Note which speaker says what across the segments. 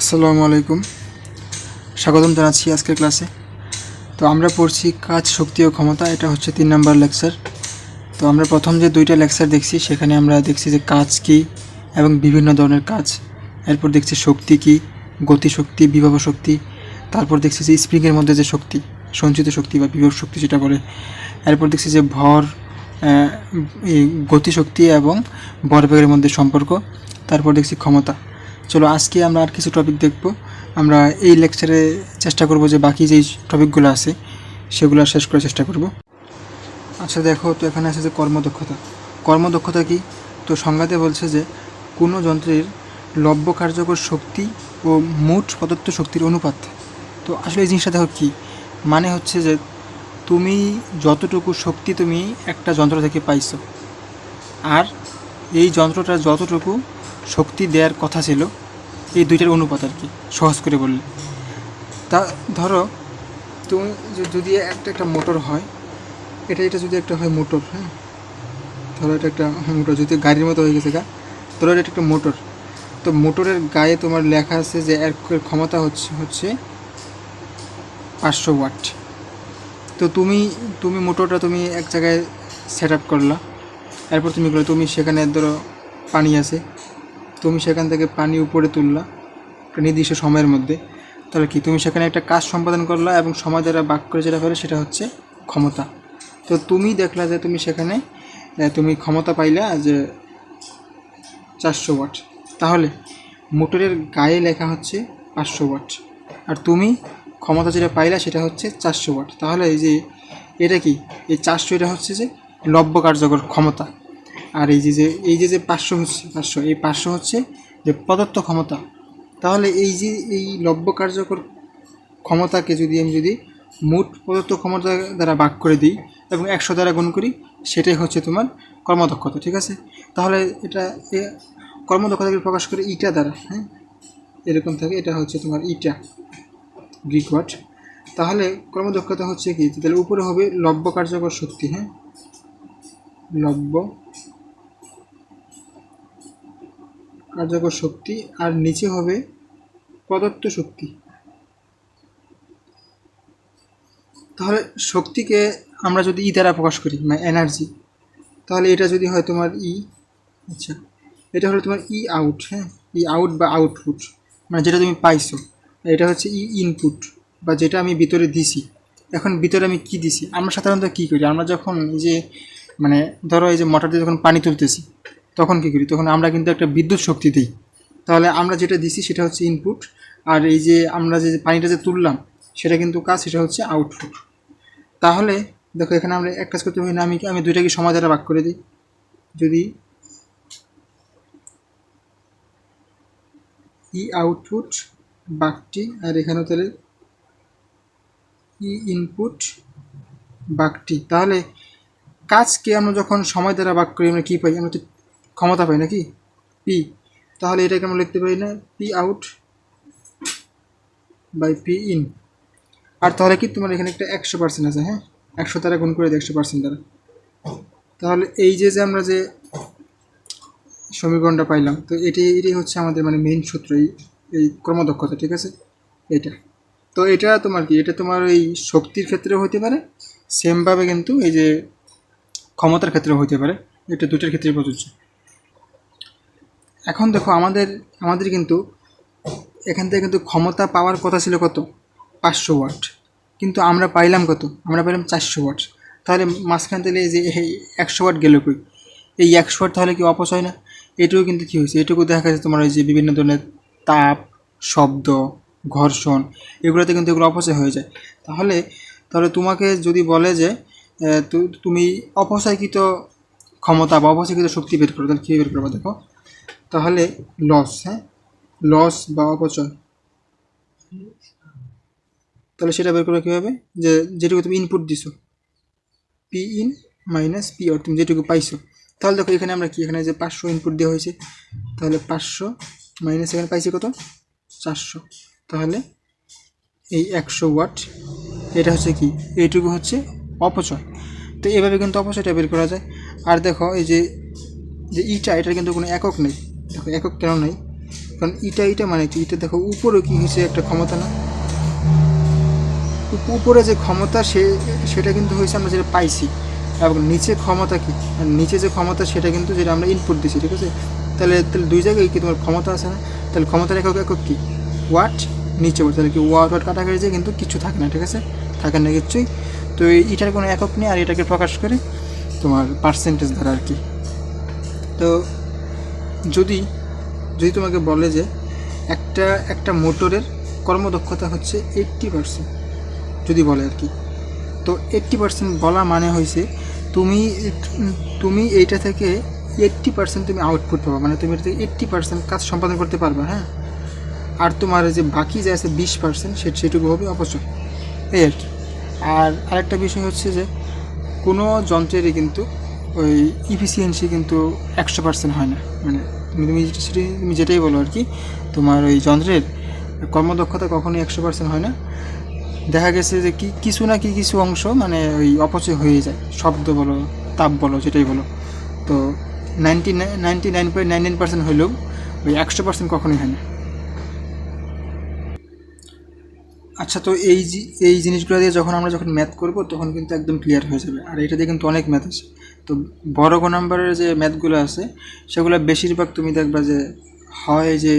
Speaker 1: আসসালামু আলাইকুম, স্বাগতম জানাচ্ছি আজকের ক্লাসে। তো আমরা পড়ছি কাজ, শক্তি ও ক্ষমতা। এটা হচ্ছে 3 নাম্বার লেকচার। তো আমরা প্রথম যে 2টা লেকচার দেখছি সেখানে আমরা দেখছি যে কাজ কী এবং বিভিন্ন ধরনের কাজ। এরপর দেখছি শক্তি কী, গতিশক্তি, বিভব শক্তি। তারপর দেখছি যে স্প্রিংয়ের মধ্যে যে শক্তি, সঞ্চিত শক্তি বা বিভব শক্তি যেটা বলে। এরপর দেখছি যে ভর, এই গতিশক্তি এবং ভরবেগের মধ্যে সম্পর্ক। তারপর দেখছি ক্ষমতা। চলো আজকে আমরা আর কিছু টপিক দেখব। আমরা এই লেকচারে চেষ্টা করব যে বাকি যেই টপিকগুলো আছে সেগুলো শেষ করার চেষ্টা করব। আচ্ছা দেখো, তো এখানে আছে যে কর্মদক্ষতা। কর্মদক্ষতা কি? তো সংজ্ঞাতে বলছে যে কোনো যন্ত্রের লব্য কার্যকর শক্তি ও মোট প্রদত্ত শক্তির অনুপাত। তো আসলে এই জিনিসটা দেখো কী মানে হচ্ছে যে তুমি যতটুকু শক্তি তুমি একটা যন্ত্র থেকে পাইছো আর এই যন্ত্রটা যতটুকু শক্তি দেওয়ার কথা ছিল, এই দুইটার অনুপাত আর কি, সহজ করে বললে। তা ধরো তুমি যদি একটা মোটর হয়, এটা যদি একটা হয় মোটর, হ্যাঁ, ধরো এটা একটা মোটর, যদি গাড়ির মতো হয়ে গেছে ধরো এটা একটা মোটর। তো মোটরের গায়ে তোমার লেখা আছে যে এর ক্ষমতা হচ্ছে 500 ওয়াট। তো তুমি মোটরটা তুমি এক জায়গায় সেট আপ করলা। এরপর তুমি সেখানে ধরো পানি আছে, তুমি সেখান থেকে পানি উপরে তুললা একটা নির্দিষ্ট সময়ের মধ্যে। তাহলে কি তুমি সেখানে একটা কাজ সম্পাদন করলা এবং সময় দ্বারা ভাগ করে যেটা ফেলে সেটা হচ্ছে ক্ষমতা। তো তুমি দেখলা যে তুমি সেখানে তুমি ক্ষমতা পাইলা যে 400 ওয়াট। তাহলে মোটরের গায়ে লেখা হচ্ছে 500 ওয়াট আর তুমি ক্ষমতা যেটা পাইলা সেটা হচ্ছে 400 ওয়াট। তাহলে এই যে এটা কি, এই 400 এটা হচ্ছে যে লব্য কার্যকর ক্ষমতা। আর এই যে 500 হচ্ছে 500, এই 500 হচ্ছে যে প্রদত্ত ক্ষমতা। তাহলে এই লব্য কার্যকর ক্ষমতাকে আমি মোট প্রদত্ত ক্ষমতা দ্বারা ভাগ করে দিই এবং 100 দ্বারা গুণ করি, সেটাই হচ্ছে তোমার কর্মদক্ষতা। ঠিক আছে? তাহলে এটা কর্মদক্ষতাকে প্রকাশ করে ইটা দ্বারা, হ্যাঁ, এরকম থাকে। এটা হচ্ছে তোমার ইটা, গ্রিক ওয়ার্ড। তাহলে কর্মদক্ষতা হচ্ছে কি, তাহলে উপরে হবে লব্য কার্যকর শক্তি, হ্যাঁ, লব্য কার্যকর শক্তি, আর নিচে হবে প্রদত্ত শক্তি। তাহলে শক্তিকে আমরা যদি ই দ্বারা প্রকাশ করি, মানে এনার্জি, তাহলে এটা যদি হয় তোমার ই, আচ্ছা, এটা হলো তোমার ই আউট, হ্যাঁ, ই আউট বা আউটপুট, মানে যেটা তুমি পাইছো। এটা হচ্ছে ই ইনপুট বা যেটা আমি ভিতরে দিছি। এখন ভিতরে আমি কি দিছি, আমরা সাধারণত কী করি, আমরা যখন মানে ধরো এই যে মোটর দিয়ে যখন পানি তুলতেছি তখন কী করি, তখন আমরা কিন্তু একটা বিদ্যুৎ শক্তি দিই। তাহলে আমরা যেটা দিছি সেটা হচ্ছে ইনপুট, আর এই যে আমরা যে পানিটা যে তুললাম সেটা কিন্তু কাজ, সেটা হচ্ছে আউটপুট। তাহলে দেখো এখানে আমরা এক কাজ করতে পারি না, আমি দুইটাকে সময় দ্বারা ভাগ করে দিই। যদি ই আউটপুট বাঘটি, আর এখানেও তাহলে ই ইনপুট বাঘটি। তাহলে কাজকে আমরা যখন সময় দ্বারা ভাগ করি আমরা কী পাই, আমরা তো ক্ষমতা পাই নাকি, পি। তাহলে এটাকে আমরা লিখতে পারি না P out by P in. আর তাহলে কি তোমার এখানে একটা 100% আছে, হ্যাঁ, 100 দ্বারা গুণ করে দিই 100% দ্বারা। তাহলে এই যে আমরা যে সমীকরণটা পাইলাম, তো এটাই হচ্ছে আমাদের মানে মেইন সূত্র, এই কর্মদক্ষতা। ঠিক আছে? এটা তো এটা তোমার কি, এটা তোমার ওই শক্তির ক্ষেত্রেও হতে পারে, সেমভাবে কিন্তু এই যে ক্ষমতার ক্ষেত্রেও হতে পারে। এটা দুটোর ক্ষেত্রেই প্রযোজ্য। এখন দেখো আমাদের কিন্তু এখান থেকে কিন্তু ক্ষমতা পাওয়ার কথা ছিল কত, 500 ওয়াট, কিন্তু আমরা পাইলাম কত, আমরা পাইলাম 400 ওয়াট। তাহলে মাঝখান থেকে এই যে 100 ওয়াট গেল কই, এই 100 ওয়াট তাহলে কি অপচয় না? এটুকু কিন্তু কী হয়েছে, এটুকু দেখা যাচ্ছে তোমার ওই যে বিভিন্ন ধরনের তাপ, শব্দ, ঘর্ষণ, এগুলোতে কিন্তু এগুলো অপচয় হয়ে যায়। তাহলে তোমাকে যদি বলে যে তুমি অপচয়কৃত ক্ষমতা বা অপচয়কৃত শক্তি বের করো, তাহলে কী বের করবো দেখো। তাহলে লস, হ্যাঁ, লস বা অপচয়, তাহলে সেটা বের করা কীভাবে, যে যেটুকু তুমি ইনপুট দিছো, P in minus P out, তুমি যেটুকু পাইছো। তাহলে দেখো এখানে আমরা কি, এখানে যে 500 ইনপুট দেওয়া হয়েছে, তাহলে 500 মাইনাস এখানে পাইছি কত, 400। তাহলে এই 100 ওয়াট এটা হচ্ছে কি, এইটুকু হচ্ছে অপচয়। তো এভাবে কিন্তু অপচয়টা বের করা যায়। আর দেখো এই যে এটার কিন্তু কোনো একক নেই। দেখো একক কেন নেই, কারণ এটা মানে কি, এটা দেখো উপরে কি হয়েছে একটা ক্ষমতা না, উপরে যে ক্ষমতা সেটা কিন্তু হয়েছে আমরা যেটা পাইছি, এবং নিচে ক্ষমতা কি, নিচে যে ক্ষমতা সেটা কিন্তু যেটা আমরা ইনপুট দিচ্ছি, ঠিক আছে। তাহলে দুই জায়গায় কি তোমার ক্ষমতা আছে না, তাহলে ক্ষমতার একক একক কি ওয়াট, নিচে ওয়াট, তাহলে কি ওয়াট কাটাকাটি যে কিন্তু কিছু থাকে না, ঠিক আছে, থাকে না কিচ্ছুই। তো এটার কোনো একক নেই, আর এটাকে প্রকাশ করে তোমার পার্সেন্টেজ দ্বারা আর কি। তো যদি তোমাকে বলে যে একটা মোটরের কর্মদক্ষতা হচ্ছে 80%, যদি বলে আর কি, তো 80% বলা মানে হয়েছে তুমি এইটা থেকে 80% তুমি আউটপুট পাবা, মানে তুমি এটা থেকে 80% কাজ সম্পাদন করতে পারবে, হ্যাঁ। আর তোমার যে বাকি যে আছে 20% সেটুকু হবে অপচয়, এই আর কি। আর আরেকটা বিষয় হচ্ছে যে কোনো যন্ত্রেরই কিন্তু ওই ইফিসিয়েন্সি কিন্তু 100% হয় না, মানে তুমি যেটাই বলো আর কি, তোমার ওই যন্ত্রের কর্মদক্ষতা কখনোই 100% হয় না। দেখা গেছে যে কিছু অংশ মানে ওই অপচয় হয়ে যায়, শব্দ বলো, তাপ বলো, যেটাই বলো। তো 99.99% হইলেও ওই 100% কখনোই হয় না। আচ্ছা, তো এই জিনিসগুলো দিয়ে যখন ম্যাথ করব তখন কিন্তু একদম ক্লিয়ার হয়ে যাবে। আর এটা দিয়ে কিন্তু অনেক ম্যাথ আছে। তো বড় নাম্বারের যে ম্যাথগুলো আছে সেগুলো বেশিরভাগ তুমি দেখবা যে হয় যে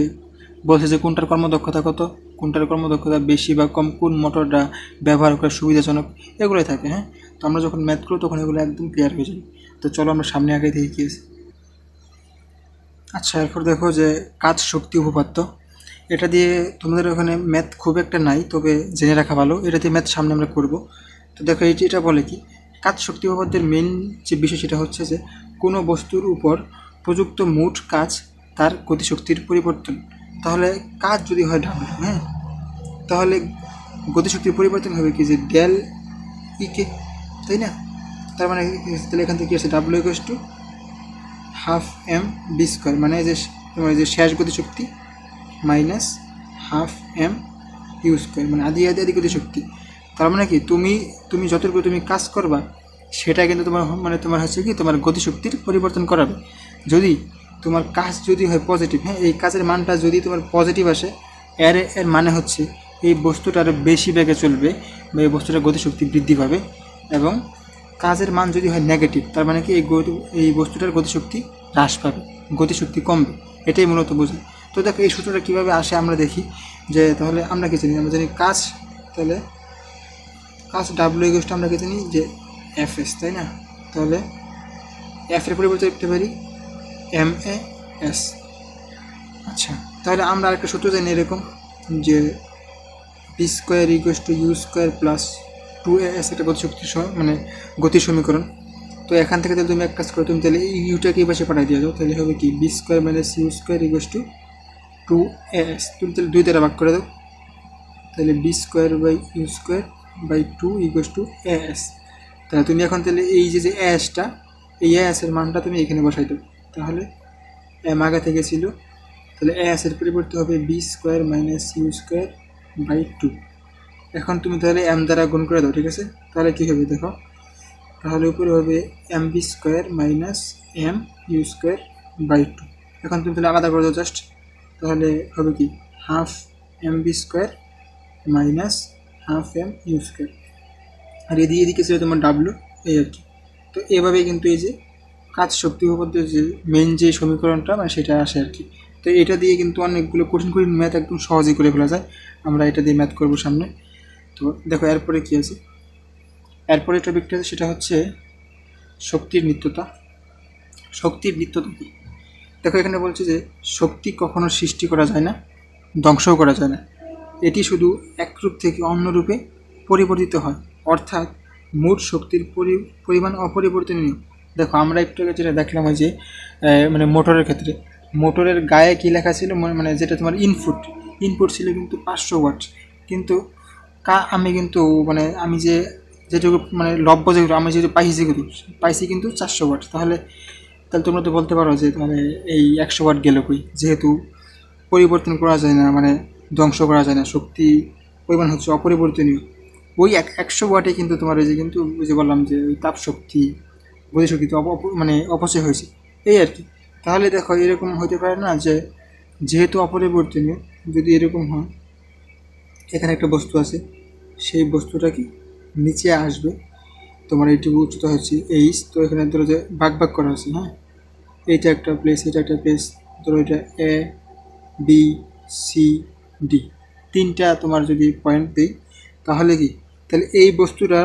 Speaker 1: বলছে যে কোনটার কর্মদক্ষতা কত, কোনটার কর্মদক্ষতা বেশি বা কম, কোন মোটরটা ব্যবহার করা সুবিধাজনক, এগুলোই থাকে, হ্যাঁ। তো আমরা যখন ম্যাথ করবো তখন এগুলো একদম ক্লিয়ার হয়ে যাবে। তো চলো আমরা সামনে আগে দেখি কী আছে। আচ্ছা, এরপর দেখো যে কাজ শক্তি উপপাদ্য। এটা দিয়ে তোমাদের ওখানে ম্যাথ খুব একটা নাই, তবে জেনে রাখা ভালো, এটা দিয়ে ম্যাথ সামনে আমরা করব। তো দেখো এটা বলে কি, কাজ শক্তি উপপাদ্যের মেন যে বিষয় সেটা হচ্ছে যে কোনো বস্তুর উপর প্রযুক্ত মোট কাজ তার গতিশক্তির পরিবর্তন। তাহলে কাজ যদি হয় ডাব্লিউ, হ্যাঁ, তাহলে গতিশক্তির পরিবর্তন হবে কি, যে ডেল ইকে, তাই না। তার মানে তাহলে এখান থেকে আছে W equals to half M B square, মানে যে তোমার যে শেষ গতিশক্তি minus half M U square, মানে আদি গতিশক্তি। তার মানে কি তুমি যতটুকু তুমি কাজ করবা সেটা কিন্তু তোমার হচ্ছে কি তোমার গতিশক্তির পরিবর্তন করাবে। যদি তোমার কাজ যদি হয় পজিটিভ, হ্যাঁ, এই কাজের মানটা যদি তোমার পজিটিভ আসে, এর মানে হচ্ছে এই বস্তুটা আরও বেশি বেগে চলবে বা এই বস্তুটার গতিশক্তি বৃদ্ধি পাবে। এবং কাজের মান যদি হয় নেগেটিভ, তার মানে কি এই বস্তুটার গতিশক্তি হ্রাস পাবে, গতিশক্তি কমবে, এটাই মূলত বোঝায়। তো দেখো এই সূত্রটা কীভাবে আসে আমরা দেখি, যে তাহলে আমরা কি জানি, আমরা জানি কাজ, তাহলে কাজ ডাব্লিউ ইকুয়ালস টু আমরা কি জানি যে এফ এস, তাই না। তাহলে এফ এর পরিবর্তে লিখতে পারি এম এ এস। আচ্ছা, তাহলে আমরা আরেকটা সূত্র জানি এরকম, যে P square equals to U square plus 2as, একটা গতিশক্তির মানে গতির সমীকরণ। তো এখান থেকে তাহলে তুমি এক কাজ করো, তুমি তাহলে ইউটাকে এই পাশে পাঠিয়ে দিয়ে যাও, তাহলে হবে কি V square minus U square equals to 2as। তুমি তাহলে 2 দ্বারা ভাগ করে দাও, তাহলে V square by U square by 2 equals to as। তাহলে তুমি এখন তাহলে এই যে asটা, এই asের মানটা তুমি এখানে বসাই দাও, তাহলে এম আগে থেকে ছিল, তাহলে asের পরিবর্তে হবে V square minus U square by 2। এখন তুমি তাহলে এম দ্বারা গুণ করে দাও, ঠিক আছে। তাহলে কী হবে দেখো, তাহলে উপরে হবে M B square minus M you square by 2। এখন তুমি তাহলে আলাদা করে দাও জাস্ট, তাহলে হবে কি half M B square minus half M U square, আর এদিকে ছিল তোমার ডাব্লু, এই আর কি। তো এভাবেই কিন্তু এই যে কাজ শক্তি উপপাদ্যের যে মেন যে সমীকরণটা মানে সেটা আসে আর কি। তো এটা দিয়ে কিন্তু অনেকগুলো কঠিন ম্যাথ একদম সহজেই করে ফেলা যায়। আমরা এটা দিয়ে ম্যাথ করবো সামনে। তো দেখো এরপরে কী আছে, এরপরে টপিকটা সেটা হচ্ছে শক্তির নিত্যতা। শক্তির নিত্যতা কী, দেখো এখানে বলছে যে শক্তি কখনো সৃষ্টি করা যায় না, ধ্বংসও করা যায় না, এটি শুধু এক রূপ থেকে অন্য রূপে পরিবর্তিত হয়, অর্থাৎ মোট শক্তির পরিমাণ অপরিবর্তনীয়। দেখো আমরা একটু আগে যেটা দেখলাম ওই যে মানে মোটরের ক্ষেত্রে, মোটরের গায়ে কী লেখা ছিল, মানে যেটা তোমার ইনপুট ছিল কিন্তু 500 ওয়াট, কিন্তু আমি যেটুকু মানে লব্য যেগুলো আমি যেহেতু পাইছি কিন্তু 400 ওয়াট। তাহলে তোমরা তো বলতে পারো যে তাহলে এই 100 ওয়াট গেল কই, যেহেতু পরিবর্তন করা যায় না, মানে ধ্বংস করা যায় না, শক্তি পরিমাণ হচ্ছে অপরিবর্তনীয়। ওই 100 ওয়াটে কিন্তু তোমার ওই যে কিন্তু বুঝে বললাম যে ওই তাপ শক্তি, গতি শক্তি তো মানে অপচয় হয়েছে, এই আর কি। তাহলে দেখো এরকম হতে পারে না যে যেহেতু অপরিবর্তনীয়, যদি এরকম হয় এখানে একটা বস্তু আছে, সেই বস্তুটা কি নিচে আসবে, তোমার এইটুকু উচ্চতা হচ্ছে এইচ, তো এখানে ধরো যে ভাগ করা আছে, হ্যাঁ, এইটা একটা প্লেস, এটা একটা প্লেস, ধরো এটা এ বি সি ডি, তিনটা তোমার যদি পয়েন্ট দিই তাহলে কি, তাহলে এই বস্তুটা,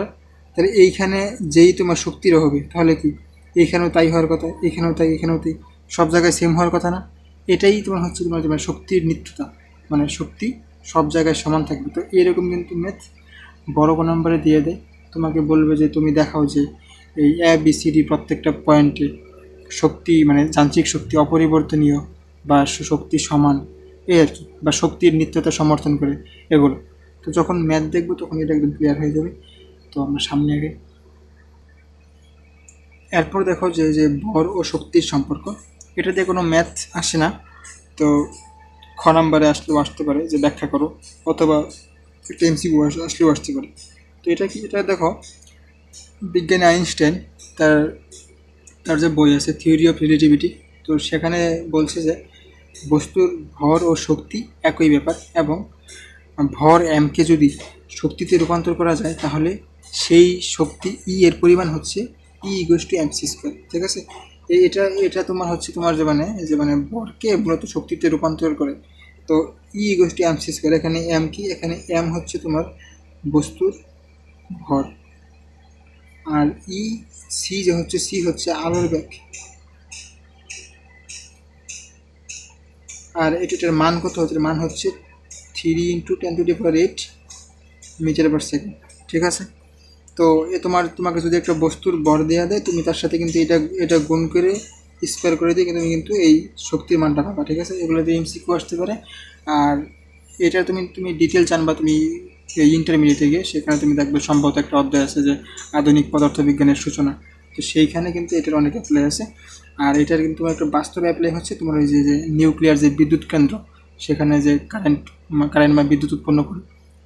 Speaker 1: তাহলে এইখানে যেই তোমার শক্তির হবে তাহলে কি এইখানেও তাই হওয়ার কথা, এখানেও তাই, এখানেও তাই, সব জায়গায় সেম হওয়ার কথা না। এটাই তোমার হচ্ছে তোমার শক্তির নিত্যতা, মানে শক্তি সব জায়গায় সমান থাকবে। তো এরকম কিন্তু ম্যাথ বড় কোনো নাম্বারে দিয়ে দেয়, তোমাকে বলবে যে তুমি দেখাও যে এই এ বি সি ডি প্রত্যেকটা পয়েন্টে শক্তি, মানে যান্ত্রিক শক্তি অপরিবর্তনীয় বা শক্তি সমান, এই আর কি, বা শক্তির নিত্যতা সমর্থন করে এগুলো। তো যখন ম্যাথ দেখবো তখন এটা একদম ক্লিয়ার হয়ে যাবে। তো আমরা সামনে আগে, এরপর দেখো যে যে ভর ও শক্তির সম্পর্ক, এটা দিয়ে কোনো ম্যাথ আসে না, তো খ নাম্বারে আসলেও আসতে পারে যে ব্যাখ্যা করো, অথবা একটা এমসিকিউ আসলেও আসতে পারে। তো এটা কি, এটা দেখো বিজ্ঞানী আইনস্টাইন তার তার যে বই আছে থিওরি অফ রিলেটিভিটি, তো সেখানে বলছে যে বস্তুর ভর ও শক্তি একই ব্যাপার, এবং ভর এমকে যদি শক্তিতে রূপান্তর করা যায় তাহলে সেই শক্তি ই এর পরিমাণ হচ্ছে ই ইকুয়ালস টু এমসি স্কোয়ার, ঠিক আছে। এটা এটা তোমার হচ্ছে তোমার যে মানে ভরকে মূলত শক্তিতে রূপান্তর করে। তো ই ইকুয়ালস টু এমসি স্কোয়ার, এখানে এম কি, এখানে এম হচ্ছে তোমার বস্তুর ভর, আর ই সি যে হচ্ছে, সি হচ্ছে আলোর বেগ, আর এটার মান কত হচ্ছে, মান হচ্ছে 3 × 10⁸ মিটার পার সেকেন্ড, ঠিক আছে। তো এ তোমাকে যদি একটা বস্তুর ভর দেওয়া দেয়, তুমি তার সাথে কিন্তু এটা গুণ করে স্কোয়ার করে দিয়ে তুমি কিন্তু এই শক্তির মানটা পাবা, ঠিক আছে। এগুলো দিয়ে এমসিকিউ আসতে পারে। আর এটা তুমি ডিটেল জানবা তুমি এই ইন্টারমিডিয়েটে গিয়ে, সেখানে তুমি দেখবে সম্ভবত একটা অধ্যায় আছে যে আধুনিক পদার্থবিজ্ঞানের সূচনা, তো সেইখানে কিন্তু এটার অনেক অ্যাপ্লাই আছে। আর এটার কিন্তু একটা বাস্তব অ্যাপ্লাই হচ্ছে তোমার ওই যে নিউক্লিয়ার যে বিদ্যুৎ কেন্দ্র, সেখানে যে কারেন্ট বা বিদ্যুৎ উৎপন্ন করে,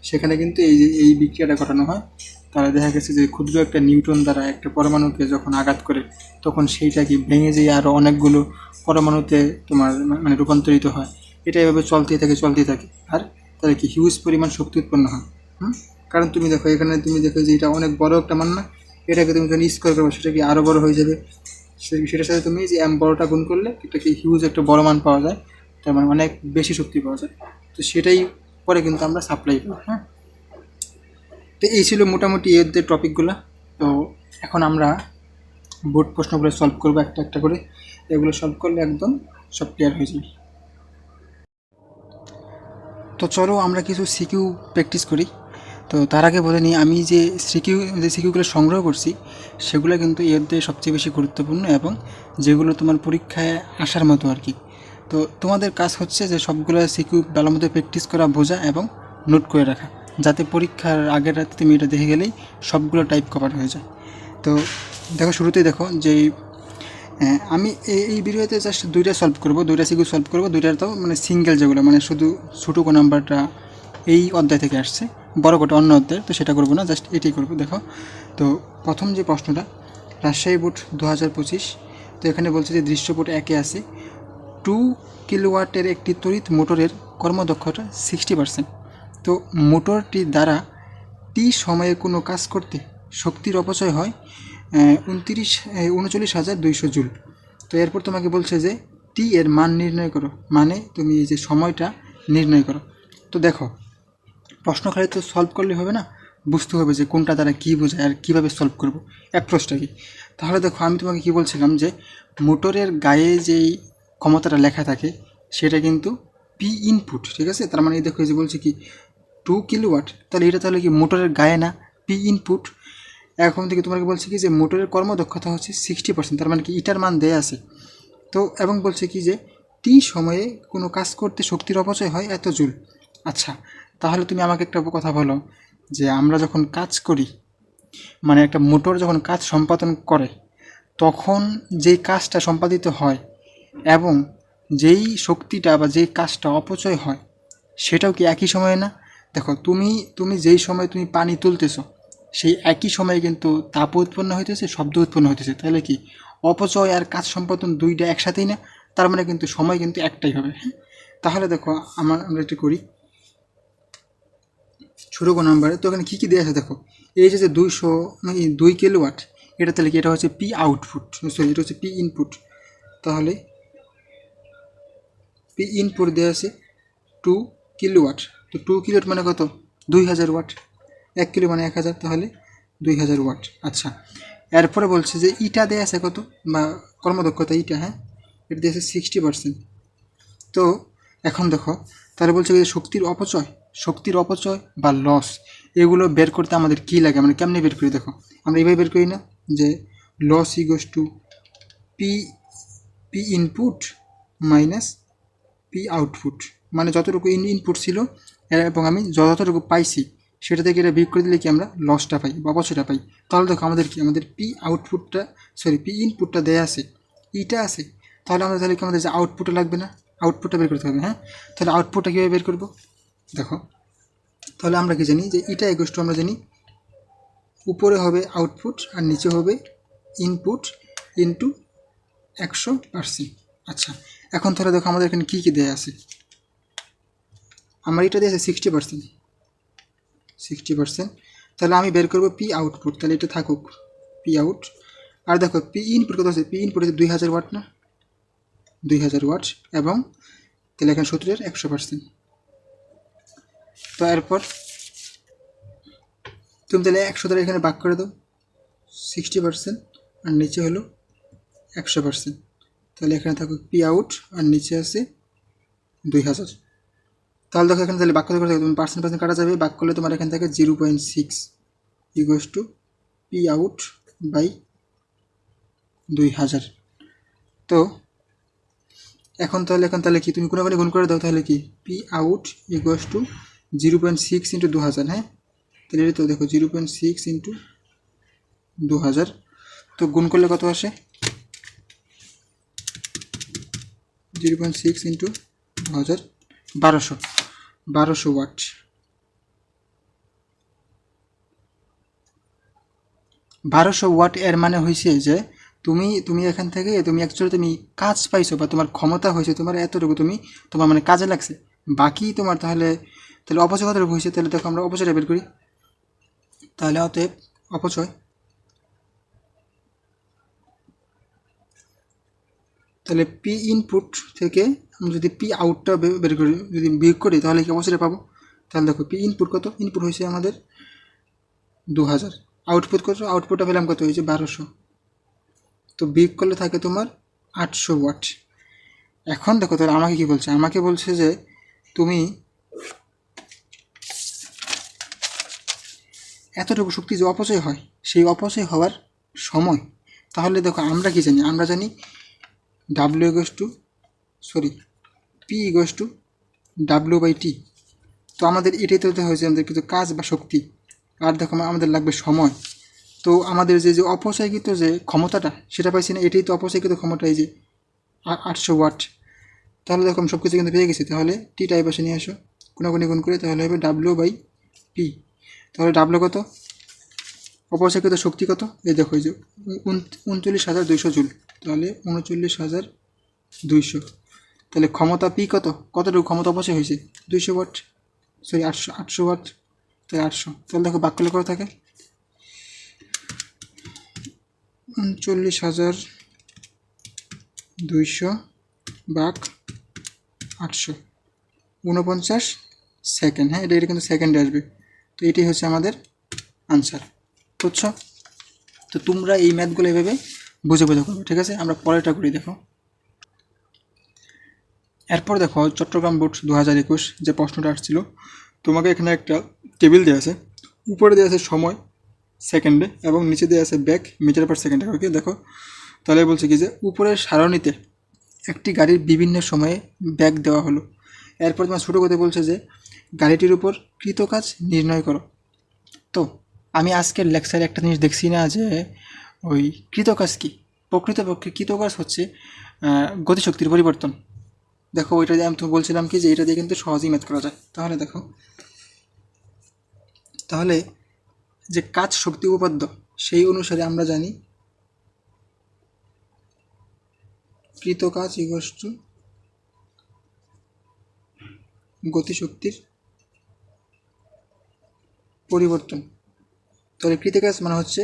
Speaker 1: সেখানে কিন্তু এই বিক্রিয়াটা ঘটানো হয়। তাহলে দেখা গেছে যে ক্ষুদ্র একটা নিউটন দ্বারা একটা পরমাণুকে যখন আঘাত করে, তখন সেইটা কি ভেঙে যেয়ে আরও অনেকগুলো পরমাণুতে তোমার মানে রূপান্তরিত হয়। এটা এভাবে চলতেই থাকে, আর তাহলে কি হিউজ পরিমাণ শক্তি উৎপন্ন হয়। কারণ তুমি দেখো এখানে, তুমি দেখো যে এটা অনেক বড় একটা মান না, এটাকে তুমি যখন স্কোয়ার করবে সেটা কি আরও বড় হয়ে যাবে, সেটার সাথে তুমি যে এম বড়টা গুণ করলে এটা কি হিউজ একটা বড় মান পাওয়া যায়, তার মানে অনেক বেশি শক্তি পাওয়া যায়। তো সেটাই পরে কিন্তু আমরা সাপ্লাই পাই। হ্যাঁ, তো এই ছিল মোটামুটি এর টপিকগুলো। তো এখন আমরা বোর্ড প্রশ্নগুলো সলভ করবো একটা একটা করে, এগুলো সলভ করলে একদম সব ক্লিয়ার হয়ে যাবে। তো চলো আমরা কিছু সিকিউ প্র্যাকটিস করি। তো তার আগে বলে নিই, আমি যে সিকিউগুলো সংগ্রহ করছি সেগুলো কিন্তু এর দিয়ে সবচেয়ে বেশি গুরুত্বপূর্ণ, এবং যেগুলো তোমার পরীক্ষায় আসার মতো আর কি। তো তোমাদের কাজ হচ্ছে যে সবগুলো সিকিউ ভালো মতো প্র্যাকটিস করা, বোঝা এবং নোট করে রাখা, যাতে পরীক্ষার আগের রাতে তুমি এটা দেখে গেলেই সবগুলো টাইপ কভার হয়ে যায়। তো দেখো শুরুতেই দেখো যে আমি এই ভিডিওতে জাস্ট দুইটা সিকিউ সলভ করবো, দুইটার তো মানে সিঙ্গেল, যেগুলো মানে শুধু ছোটো নাম্বারটা এই অধ্যায় থেকে আসছে, বড় কোটা অন্য অধ্যায়, তো সেটা করবো না, জাস্ট এটাই করবো। দেখো, তো প্রথম যে প্রশ্নটা, রাজশাহী বোর্ড 2025, তো এখানে বলছে যে দৃশ্যপট 1-এ আছে 2 কিলোওয়াটের একটি তড়িৎ মোটরের কর্মদক্ষতা 60%। তো মোটরটি দ্বারা টি সময়ে কোনো কাজ করতে শক্তির অপচয় হয় 39,200 জুল। তো এরপর তোমাকে বলছে যে টি এর মান নির্ণয় করো, মানে তুমি এই যে সময়টা নির্ণয় করো। তো দেখো, প্রশ্ন খালি তো সলভ করলে হবে না, বুঝতে হবে যে কোনটা দ্বারা কী বোঝায় আর কীভাবে সলভ করবো, অ্যাপ্রোচটা কি। তাহলে দেখো, আমি তোমাকে কী বলছিলাম যে মোটরের গায়ে যেই ক্ষমতাটা লেখা থাকে সেটা কিন্তু পি ইনপুট, ঠিক আছে। তার মানে দেখো এই যে বলছে কি 2 কিলোওয়াট, তাহলে এটা তাহলে কি মোটরের গায়ে না, পি ইনপুট। এখন থেকে তোমাকে বলছে কি যে মোটরের কর্মদক্ষতা হচ্ছে 60%, তার মানে কি ইটার মান দেয়া আছে। তো এবং বলছে কি যে টি সময়ে কোনো কাজ করতে শক্তির অপচয় হয় এত জুল। আচ্ছা, তাহলে তুমি আমাকে একটা কথা বলো যে আমরা যখন কাজ করি, মানে একটা মোটর যখন কাজ সম্পাদন করে, তখন যেই কাজটা সম্পাদিত হয় এবং যেই শক্তিটা বা যেই কাজটা অপচয় হয়, সেটাও কি একই সময়ে না? দেখো, তুমি যেই সময় তুমি পানি তুলতেছো, সেই একই সময়ে কিন্তু তাপ উৎপন্ন হইতেছে, শব্দ উৎপন্ন হইতেছে, তাহলে কি অপচয় আর কাজ সম্পাদন দুইটা একসাথেই না? তার মানে কিন্তু সময় কিন্তু একটাই হবে। হ্যাঁ, তাহলে দেখো আমরা একটু করি ছোটো ক নাম্বারে। তো এখানে কী কী দেওয়া আছে দেখো, এই যে 200 মানে 2 কিলোওয়াট, এটা তাহলে কি এটা হচ্ছে পি আউটপুট, সরি এটা হচ্ছে পি ইনপুট। তাহলে পি ইনপুট দেওয়া আছে 2 কিলোওয়াট। তো 2 কিলোওয়াট মানে কত, 2000 ওয়াট। 1 কিলো মানে 1000, তাহলে 2000 ওয়াট। আচ্ছা, এরপরে বলছে যে ইটা দেওয়া আছে কত, বা কর্মদক্ষতা ইটা, হ্যাঁ এটা দিয়েছে 60%। তো এখন দেখো তাহলে বলছে যে শক্তির অপচয় বা লস, এগুলো বের করতে আমাদের কী লাগে, মানে কেমনি বের করি দেখো, আমরা এইভাবে বের করি না যে loss equals to P P input minus P output, মানে যতটুকু ইনপুট ছিল এবং আমি যতটুকু পাইছি সেটা থেকে এটা বিয়োগ করে দিলে কি আমরা লসটা পাই বা অপচয়টা পাই। তাহলে দেখো আমাদের কি, আমাদের পি ইনপুটটা দেয়া আছে, ইটা আছে, তাহলে কি আমাদের যে আউটপুটটা লাগবে না, আউটপুটটা বের করতে হবে। হ্যাঁ, তাহলে আউটপুটটা কীভাবে বের করব দেখো, তাহলে আমরা কি জানি যে ইটা ইকুয়াল টু, আমরা জানি উপরে হবে আউটপুট আর নিচে হবে ইনপুট ইন্টু 100%। আচ্ছা, এখন তাহলে দেখো আমাদের এখানে কী কী দেয়া আছে, আমার এটা দিয়েছে 60%, তাহলে আমি বের করবো পি আউটপুট, তাহলে এটা থাকুক পি আউট। আর দেখো পি ইনপুট কত আছে, পি ইনপুট হচ্ছে 2000 ওয়াট না, 2000 ওয়াট, এবং তাহলে এখানে 70-এর 100%। তো এরপর তুমি তাহলে 100 দ্বারা এখানে ভাগ করে দাও, 60% আর নিচে হলো 100%, তাহলে এখানে থাকুক পি আউট আর নিচে আছে 2000। তাহলে দেখো এখানে তাহলে ভাগ করতে তুমি পার্সেন্ট কাটা যাবে, ভাগ করলে তোমার এখান থেকে 0.6 equals to P out by 2000। তো এখন তাহলে কি তুমি কোনোখানে গুণ করে দাও, তাহলে কি P out equals to 0.6 into 2000, হ্যাঁ তাহলে এটা তো দেখো 0.6 ইন্টু 2000, তো গুণ করলে কত আসে, 0.6 ইন্টু 2000, 1200 ওয়াট। 1200 ওয়াট এর মানে হয়েছে যে তুমি এখান থেকে তুমি অ্যাকচুয়ালি তুমি কাজ পাইছো বা তোমার ক্ষমতা হয়েছে তোমার এতটুকু, তোমার মানে কাজে লাগছে, বাকি তোমার তাহলে অপচয় কতটুকু হয়েছে, তাহলে দেখো আমরা অপচয়টা বের করি। তাহলে অতএব অপচয়, তাহলে পি ইনপুট থেকে আমরা যদি পি আউটটা বের করি, যদি বিয়োগ করি তাহলে কি অপচয়টা পাবো। তাহলে দেখো পি ইনপুট কত, ইনপুট হয়েছে আমাদের 2000, আউটপুট কত, আউটপুটটা পেলাম কত হয়েছে 1200, তো বিয়োগ করলে থাকে তোমার 800 ওয়াট। এখন দেখো তাহলে আমাকে কি বলছে, আমাকে বলছে যে তুমি এতটুকু শক্তি যে অপচয় হয়, সেই অপচয় হওয়ার সময়, তাহলে দেখো আমরা কি জানি, আমরা জানি W equals to P equals to W by T. তো আমাদের এটাই তো হয়েছে আমাদের কিন্তু কাজ বা শক্তি, আর দেখো আমাদের লাগবে সময়। তো আমাদের যে অপচয়কৃত যে ক্ষমতাটা সেটা পাইছি না, এটাই তো অপচয়কৃত ক্ষমতা, এই যে 800 ওয়াট। তাহলে দেখো আমি সব কিছু কিন্তু পেয়ে গেছি, তাহলে টিটা এই পাশে নিয়ে আসো, কোনাকুনি গুণ করে তাহলে হবে ডাব্লিউ বাই পি। তাহলে ডাব্লিউ কত, অপচয়কৃত শক্তি কত, এই দেখো এই যে 39,200 জুল, তাহলে 39,200। তাহলে ক্ষমতা পি কতটুকু ক্ষমতা অপচয় হয়েছে, 200 ওয়াট, 800 ওয়াট, তাই 800। তাহলে দেখো ভাগ করলে কত থাকে, 39,200 ভাগ 800, 49 সেকেন্ড। হ্যাঁ এটা কিন্তু সেকেন্ডে আসবে, তো এটাই হচ্ছে আমাদের আনসার। বুঝছো? তো তোমরা এই ম্যাথগুলো এভাবে বুঝে করবে, ঠিক আছে। আমরা পরেরটা করি, দেখো। এরপর দেখো চট্টগ্রাম বোর্ড 2021 যে প্রশ্নটা আসছিল, তোমাকে এখানে একটা টেবিল দেওয়া আছে, উপরে দেওয়া আছে সময় সেকেন্ডে এবং নিচে দেওয়া আছে ব্যাক মিটার পার সেকেন্ডে। ওকে দেখো, তাহলে বলছে কি যে উপরের সারণীতে একটি গাড়ির বিভিন্ন সময়ে ব্যাক দেওয়া হলো। এরপর তোমার ছোটো কথা বলছে যে গাড়িটির উপর কৃতকাজ নির্ণয় করো। তো আমি আজকের লেকচারে একটা জিনিস দেখছি না যে ওই কৃতকাজ কী, প্রকৃতপক্ষে কৃতকাজ হচ্ছে গতিশক্তির পরিবর্তন। দেখো ওইটা দিয়ে আমি তো বলছিলাম কি যে এটা দিয়ে কিন্তু সহজেই ম্যাথ করা যায়। তাহলে দেখো, তাহলে যে কাজ শক্তি উপপাদ্য সেই অনুসারে আমরা জানি কৃতকাজ ইকুয়ালস টু গতিশক্তির পরিবর্তন। তাহলে কৃতিকাজ মানে হচ্ছে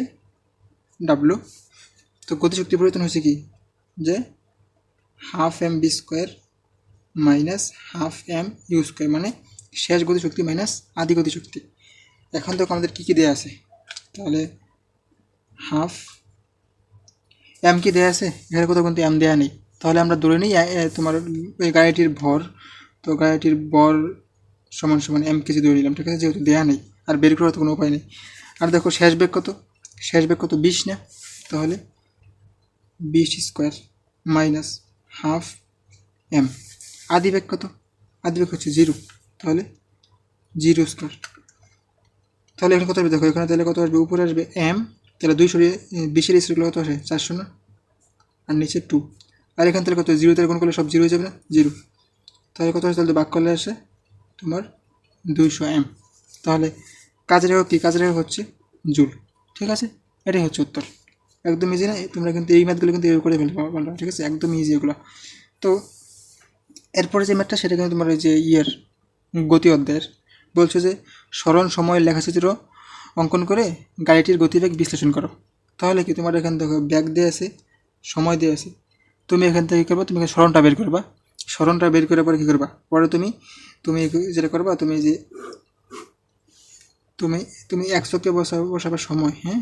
Speaker 1: ডাব্লু। তো গতিশক্তির পরিবর্তন হচ্ছে কি, যে half M B square minus half M U square, মানে শেষ গতিশক্তি মাইনাস আদি গতিশক্তি। এখন তো আমাদের কী কী দেওয়া আছে, তাহলে হাফ এম কি দেওয়া আছে, এখানে কোথাও কিন্তু এম দেওয়া নেই। তাহলে আমরা ধরে নিই তোমার ওই গাড়িটির ভর, তো গাড়িটির ভর সমান সমান এম কেজি ধরে নিলাম, ঠিক আছে, যেহেতু দেওয়া নেই আর বের করার তো কোনো উপায় নেই। আর দেখো শেষ বেগ কত, শেষ বেগ কত 20 না, তাহলে 20 স্কোয়ার মাইনাস হাফ এম। আদি বেগ কত, আদি বেগ হচ্ছে 0, তাহলে 0 স্কোয়ার। তাহলে এখানে কত আসবে দেখো, এখানে তাহলে কত আসবে, উপরে আসবে এম, তাহলে 2 সরিয়ে 20-এর স্কোয়ার কত আসে 400 না, আর নিচে 2, আর এখান থেকে কত 0 থেকে গুণ করলে সব 0 হয়ে যাবে না, 0। তাহলে কত আসে, তাহলে ভাগ করলে আসে তোমার 200 এম। তাহলে কাজের একক কি, কাজের একক হচ্ছে জুল, ঠিক আছে, এটাই হচ্ছে উত্তর। একদম ইজি না, তোমরা কিন্তু এই ম্যাথগুলো কিন্তু এভাবে করে ফেলতে পারবে, ঠিক আছে, একদম ইজি এগুলো। তো এরপরে যে ম্যাথটা সেটা কিন্তু তোমার ওই যে গতি অধ্যায়ের, বলছো যে স্মরণ সময়ের লেখাচিত্র অঙ্কন করে গাড়িটির গতিবেগ বিশ্লেষণ করো। তাহলে কি তোমার এখান থেকে ব্যাগ দিয়ে আছে, সময় দিয়ে আছে, তুমি এখান থেকে কী করবা, তুমি স্মরণটা বের করবা, স্মরণটা বের করে পরে কী করবা, পরে তুমি যেটা করবা, তুমি যে তুমি 100-কে বসাবা সময়, হ্যাঁ,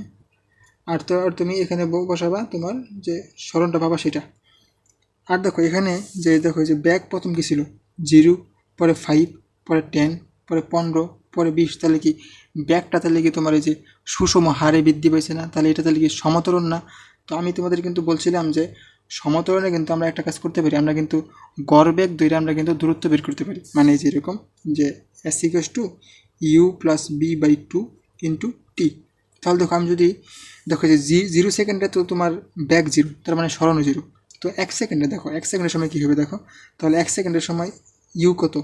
Speaker 1: আর তুমি এখানে বসাবা তোমার যে স্মরণটা পাবা সেটা। আর দেখো এখানে যে দেখো যে ব্যাগ প্রথম কী ছিল 0, পরে 5, পরে 10, পরে 15, পরে 20, তাহলে কি ব্যাগটা তাহলে কি তোমার এই যে সুষম হারে বৃদ্ধি পাইছে না, তাহলে এটা তাহলে কি সমতরণ না। তো আমি তোমাদের কিন্তু বলছিলাম যে সমতরণে কিন্তু আমরা একটা কাজ করতে পারি, আমরা কিন্তু গড় বেগ ধরে আমরা কিন্তু দূরত্ব বের করতে পারি, মানে যে এরকম যে s = u+b/2 × t। তাহলে দেখো আমি যদি দেখো যে 0 সেকেন্ডে তো তোমার ব্যাগ 0, তার মানে স্মরণও 0। তো 1 সেকেন্ডে দেখো 1 সেকেন্ডের সময় কী হবে দেখো, তাহলে 1 সেকেন্ডের সময় ইউ কত,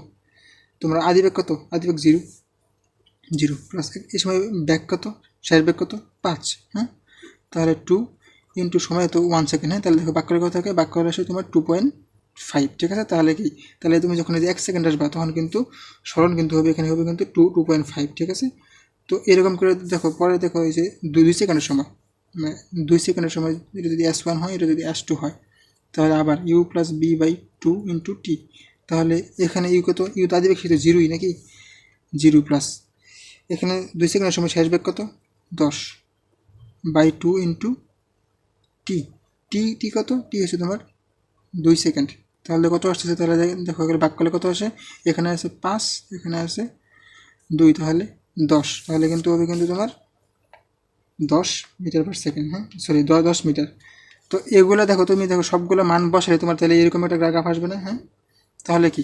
Speaker 1: তোমরা আদি বেগ কত, আদি বেগ 0 প্লাস এই সময় ব্যাগ কত, শেষ বেগ কত 5, হ্যাঁ, তাহলে 2 × সময় তো 1 সেকেন্ড, হ্যাঁ, তাহলে দেখো বাক্য কত থাকে, বাক্য আসে তোমার 2.5, ঠিক আছে। তাহলে কি, তাহলে তুমি যখন এই যে 1 সেকেন্ড আসবা তখন কিন্তু স্মরণ কিন্তু হবে, এখানে হবে কিন্তু 2.5, ঠিক আছে। তো এরকম করে দেখো, পরে দেখো এই যে 2 সেকেন্ডের সময়, মানে 2 সেকেন্ডের সময় এটা যদি S1 হয়, এটা যদি S2 হয়, তাহলে আবার u+b/2 × t। তাহলে এখানে ইউ কত, ইউ তো আদি বেগ তো 0ই নাকি, 0 প্লাস এখানে 2 সেকেন্ডের সময় শেষ বেগ কত 10/2 × t কত, টি হচ্ছে তোমার 2 সেকেন্ড। তাহলে কত আসতেছে, তাহলে দেখো এখানে ভাগ করলে কত আসে, এখানে আছে 5, এখানে আছে 2, তাহলে 10, তাহলে কিন্তু হবে কিন্তু তোমার 10 মিটার/সেকেন্ড, হ্যাঁ, সরি 10 মিটার। তো এগুলো দেখো, তুমি দেখো সবগুলো মান বসালে তোমার তাহলে এরকম একটা গ্রাফ আসবে না, হ্যাঁ। তাহলে কি,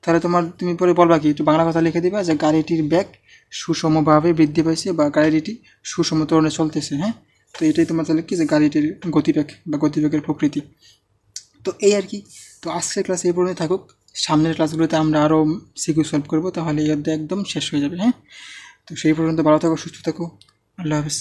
Speaker 1: তাহলে তুমি পরে বলবা কি, একটু বাংলা কথা লিখে দিবা যে গাড়িটির ব্যাগ সুষমভাবে বৃদ্ধি পাইছে বা গাড়িটি সুষম ত্বরণে চলতেছে, হ্যাঁ। তো এটাই তোমার তাহলে কি, যে গাড়িটির গতিবেগ বা গতিবেগের প্রকৃতি। তো এই আর কি। তো আজকের ক্লাস এই পর্যন্ত থাকুক, সামনের ক্লাসগুলোতে আমরা আরও সিকিউ সলভ করবো, তাহলে এই অধ্যায় একদম শেষ হয়ে যাবে, হ্যাঁ। তো সেই পর্যন্ত ভালো থাকো, সুস্থ থাকো, আল্লাহ হাফেজ।